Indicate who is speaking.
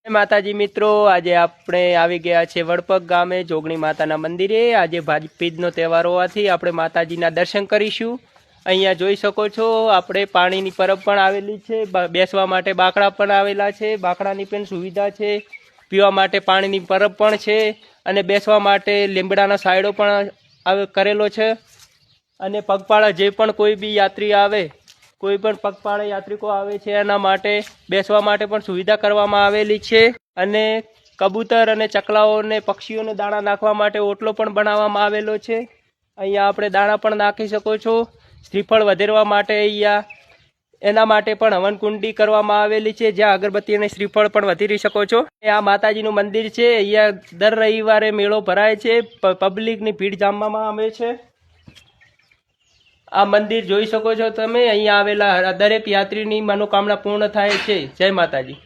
Speaker 1: માતાજી મિત્રો, આજે આપણે આવી ગયા છે વડપગ ગામે જોગણી માતાના મંદિરે। આજે ભાઈબીજનો તહેવાર હોવાથી આપણે માતાજીના દર્શન કરીશું। અહીંયા જોઈ શકો છો આપણે પાણીની પરબ પણ આવેલી છે, બેસવા માટે બાકડા પણ આવેલા છે, બાકડાની પણ સુવિધા છે, પીવા માટે પાણીની પરબ પણ છે અને બેસવા માટે લીમડાનો સાયડો પણ કરેલો છે। અને પગપાળા જે પણ કોઈ બી યાત્રી આવે, કોઈ પણ પગપાળા યાત્રિકો આવે છે એના માટે બેસવા માટે પણ સુવિધા કરવામાં આવેલી છે। અને કબૂતર અને ચકલાઓને પક્ષીઓને દાણા નાખવા માટે ઓટલો પણ બનાવવામાં આવેલો છે। અહીંયા આપણે દાણા પણ નાખી શકો છો। શ્રીફળ વધેરવા માટે અહીંયા એના માટે પણ હવનકુંડી કરવામાં આવેલી છે, જ્યાં અગરબત્તી અને શ્રીફળ પણ વધેરી શકો છો। આ માતાજીનું મંદિર છે। અહીંયા દર રવિવારે મેળો ભરાય છે, પબ્લિકની ભીડ જામવામાં આવે છે। આ મંદિર જોઈ શકો છો તમે। અહીંયા આવેલા દરેક યાત્રીની મનોકામના પૂર્ણ થાય છે। જય માતાજી।